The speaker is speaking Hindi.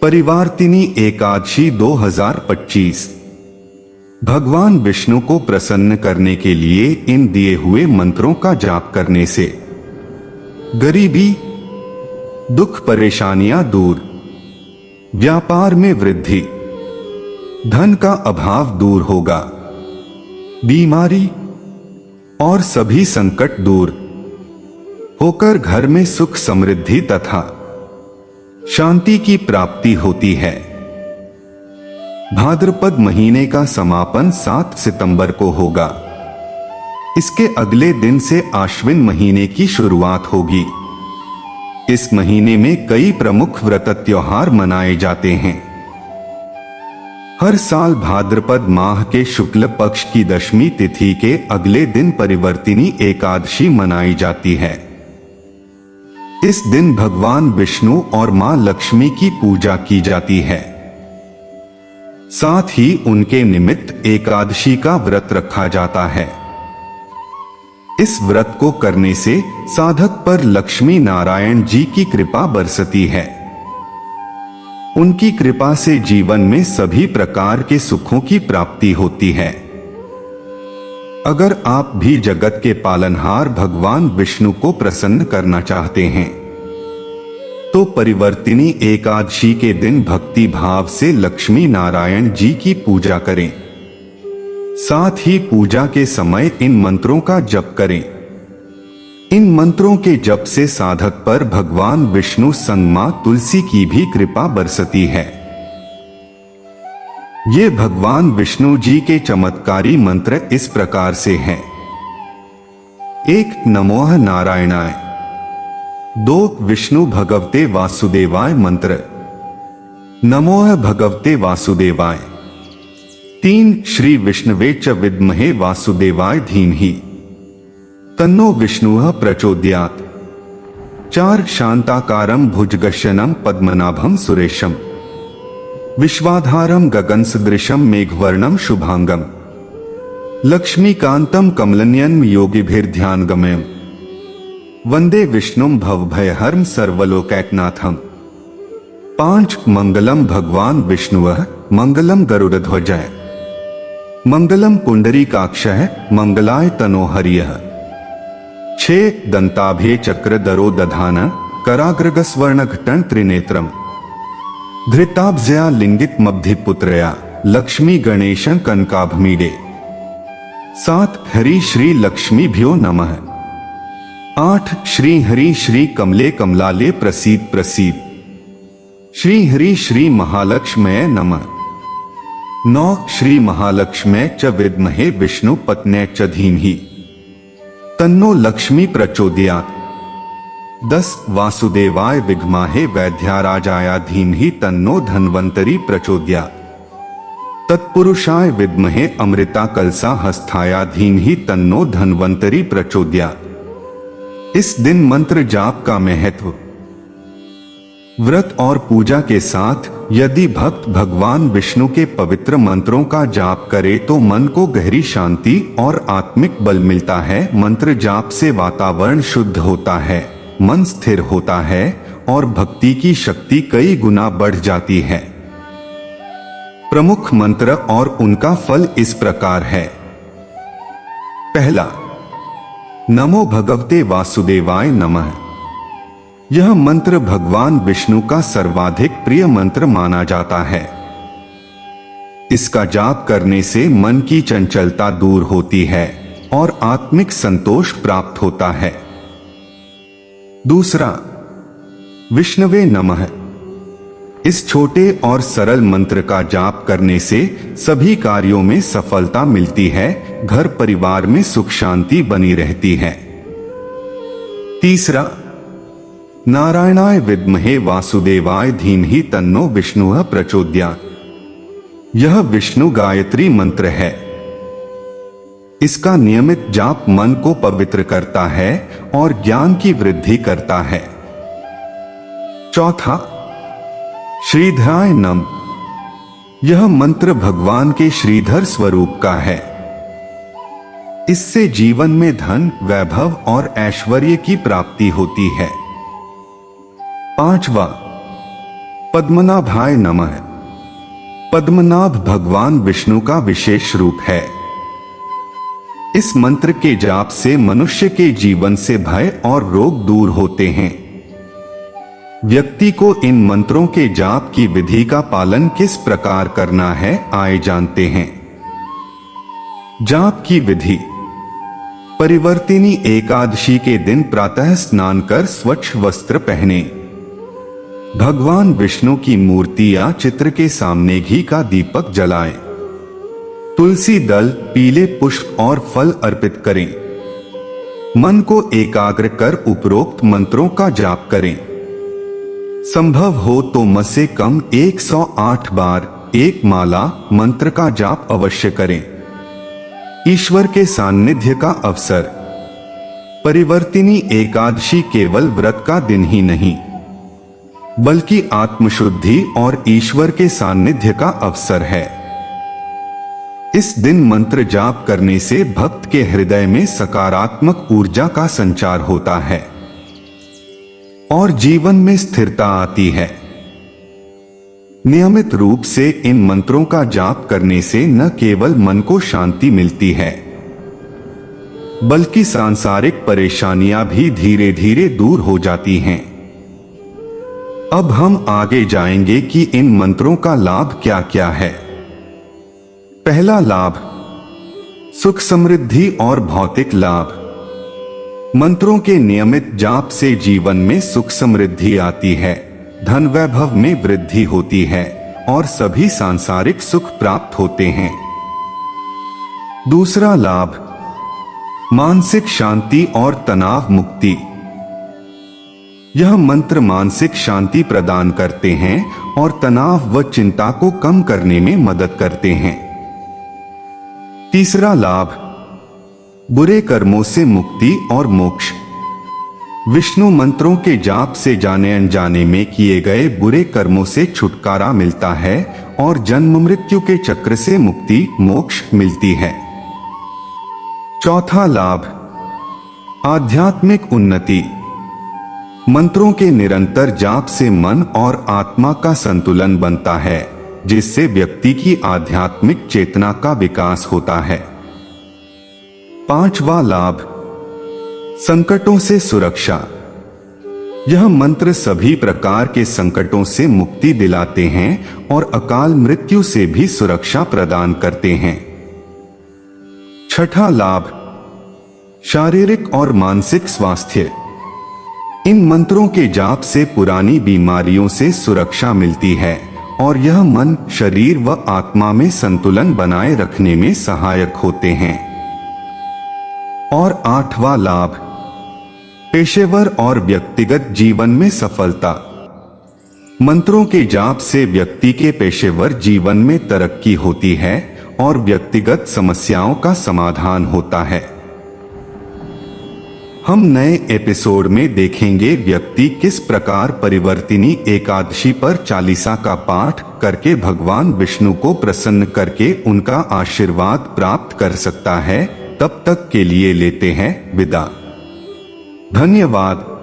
परिवर्तिनी एकादशी 2025। भगवान विष्णु को प्रसन्न करने के लिए इन दिए हुए मंत्रों का जाप करने से गरीबी, दुख परेशानियां दूर, व्यापार में वृद्धि, धन का अभाव दूर होगा, बीमारी और सभी संकट दूर होकर घर में सुख समृद्धि तथा शांति की प्राप्ति होती है। भाद्रपद महीने का समापन 7 सितंबर को होगा। इसके अगले दिन से आश्विन महीने की शुरुआत होगी। इस महीने में कई प्रमुख व्रत त्योहार मनाए जाते हैं। हर साल भाद्रपद माह के शुक्ल पक्ष की दशमी तिथि के अगले दिन परिवर्तिनी एकादशी मनाई जाती है। इस दिन भगवान विष्णु और मां लक्ष्मी की पूजा की जाती है। साथ ही उनके निमित्त एकादशी का व्रत रखा जाता है। इस व्रत को करने से साधक पर लक्ष्मी नारायण जी की कृपा बरसती है। उनकी कृपा से जीवन में सभी प्रकार के सुखों की प्राप्ति होती है। अगर आप भी जगत के पालनहार भगवान विष्णु को प्रसन्न करना चाहते हैं तो परिवर्तिनी एकादशी के दिन भक्ति भाव से लक्ष्मी नारायण जी की पूजा करें। साथ ही पूजा के समय इन मंत्रों का जप करें। इन मंत्रों के जप से साधक पर भगवान विष्णु संग मां तुलसी की भी कृपा बरसती है। ये भगवान विष्णु जी के चमत्कारी मंत्र इस प्रकार से हैं। 1. नमोः नारायणाय। 2. विष्णु भगवते वासुदेवाय मंत्र। नमोः भगवते वासुदेवाय। 3. श्री विष्णवे च विद्महे वासुदेवाय धीमहि तन्नो विष्णुः प्रचोदयात्। 4. शांताकारं भुजगशयनं पद्मनाभं सुरेशं विश्वाधारं गगनसदृशं मेघवर्णं शुभांगं लक्ष्मीकांतं कमलनयनं योगिभिर्ध्यानगम्यं वंदे विष्णुं भवभयहरं सर्वलोकैकनाथं। 5. मंगलम भगवान विष्णुः मंगलम गरुड़ध्वजः मंगलम पुंडरीकाक्षः मंगलाय तनोहर्यः। 6. दंताभे चक्रधरो दधान कराग्रगस्वर्णघटं त्रिनेत्रम् धृताब्जया लिंगित मब्धिपुत्रया लक्ष्मी गणेशं कनकाभमीडे। 7. हरि श्री लक्ष्मीभ्यो नमः। 8. श्री हरि श्री कमले कमलाले प्रसीद प्रसीद श्री हरि श्री महालक्ष्मये नमः। 9. श्री महालक्ष्मये च विद्महे विष्णु पत्न्यै च धीमहि तन्नो लक्ष्मी प्रचोदयात्। 10. वासुदेवाय विद्महे वैद्यराजाय धीमहि तन्नो धन्वंतरी प्रचोदयात्। तत्पुरुषाय विद्महे अमृता कलसा हस्ताय धीमहि तन्नो धन्वंतरी प्रचोदयात्। इस दिन मंत्र जाप का महत्व। व्रत और पूजा के साथ यदि भक्त भगवान विष्णु के पवित्र मंत्रों का जाप करे तो मन को गहरी शांति और आत्मिक बल मिलता है। मंत्र जाप से वातावरण शुद्ध होता है, मन स्थिर होता है और भक्ति की शक्ति कई गुना बढ़ जाती है। प्रमुख मंत्र और उनका फल इस प्रकार है। पहला, नमो भगवते वासुदेवाय नमः। यह मंत्र भगवान विष्णु का सर्वाधिक प्रिय मंत्र माना जाता है। इसका जाप करने से मन की चंचलता दूर होती है और आत्मिक संतोष प्राप्त होता है। दूसरा, विष्णवे नमः। इस छोटे और सरल मंत्र का जाप करने से सभी कार्यों में सफलता मिलती है, घर परिवार में सुख शांति बनी रहती है। तीसरा, नारायणाय विद्महे वासुदेवाय धीमहि तन्नो विष्णुः प्रचोदयात्। यह विष्णु गायत्री मंत्र है। इसका नियमित जाप मन को पवित्र करता है और ज्ञान की वृद्धि करता है। चौथा, श्रीधराय नमः। यह मंत्र भगवान के श्रीधर स्वरूप का है। इससे जीवन में धन, वैभव और ऐश्वर्य की प्राप्ति होती है। पांचवा, पद्मनाभाय नमः। पद्मनाभ भगवान विष्णु का विशेष रूप है। इस मंत्र के जाप से मनुष्य के जीवन से भय और रोग दूर होते हैं। व्यक्ति को इन मंत्रों के जाप की विधि का पालन किस प्रकार करना है, आइए जानते हैं। जाप की विधि। परिवर्तिनी एकादशी के दिन प्रातः स्नान कर स्वच्छ वस्त्र पहने। भगवान विष्णु की मूर्ति या चित्र के सामने घी का दीपक जलाएं। तुलसी दल, पीले पुष्प और फल अर्पित करें। मन को एकाग्र कर उपरोक्त मंत्रों का जाप करें। संभव हो तो म से कम 108 बार एक माला मंत्र का जाप अवश्य करें। ईश्वर के सान्निध्य का अवसर। परिवर्तिनी एकादशी केवल व्रत का दिन ही नहीं, बल्कि आत्मशुद्धि और ईश्वर के सान्निध्य का अवसर है। इस दिन मंत्र जाप करने से भक्त के हृदय में सकारात्मक ऊर्जा का संचार होता है और जीवन में स्थिरता आती है। नियमित रूप से इन मंत्रों का जाप करने से न केवल मन को शांति मिलती है, बल्कि सांसारिक परेशानियां भी धीरे धीरे दूर हो जाती हैं। अब हम आगे जाएंगे कि इन मंत्रों का लाभ क्या क्या है। पहला लाभ, सुख समृद्धि और भौतिक लाभ। मंत्रों के नियमित जाप से जीवन में सुख समृद्धि आती है, धन वैभव में वृद्धि होती है और सभी सांसारिक सुख प्राप्त होते हैं। दूसरा लाभ, मानसिक शांति और तनाव मुक्ति। यह मंत्र मानसिक शांति प्रदान करते हैं और तनाव व चिंता को कम करने में मदद करते हैं। तीसरा लाभ, बुरे कर्मों से मुक्ति और मोक्ष। विष्णु मंत्रों के जाप से जाने अनजाने में किए गए बुरे कर्मों से छुटकारा मिलता है और जन्म मृत्यु के चक्र से मुक्ति मोक्ष मिलती है। चौथा लाभ, आध्यात्मिक उन्नति। मंत्रों के निरंतर जाप से मन और आत्मा का संतुलन बनता है, जिससे व्यक्ति की आध्यात्मिक चेतना का विकास होता है। पांचवा लाभ, संकटों से सुरक्षा। यह मंत्र सभी प्रकार के संकटों से मुक्ति दिलाते हैं और अकाल मृत्यु से भी सुरक्षा प्रदान करते हैं। छठा लाभ, शारीरिक और मानसिक स्वास्थ्य। इन मंत्रों के जाप से पुरानी बीमारियों से सुरक्षा मिलती है और यह मन, शरीर व आत्मा में संतुलन बनाए रखने में सहायक होते हैं। और आठवां लाभ, पेशेवर और व्यक्तिगत जीवन में सफलता। मंत्रों के जाप से व्यक्ति के पेशेवर जीवन में तरक्की होती है और व्यक्तिगत समस्याओं का समाधान होता है। हम नए एपिसोड में देखेंगे व्यक्ति किस प्रकार परिवर्तिनी एकादशी पर चालीसा का पाठ करके भगवान विष्णु को प्रसन्न करके उनका आशीर्वाद प्राप्त कर सकता है। तब तक के लिए लेते हैं विदा। धन्यवाद।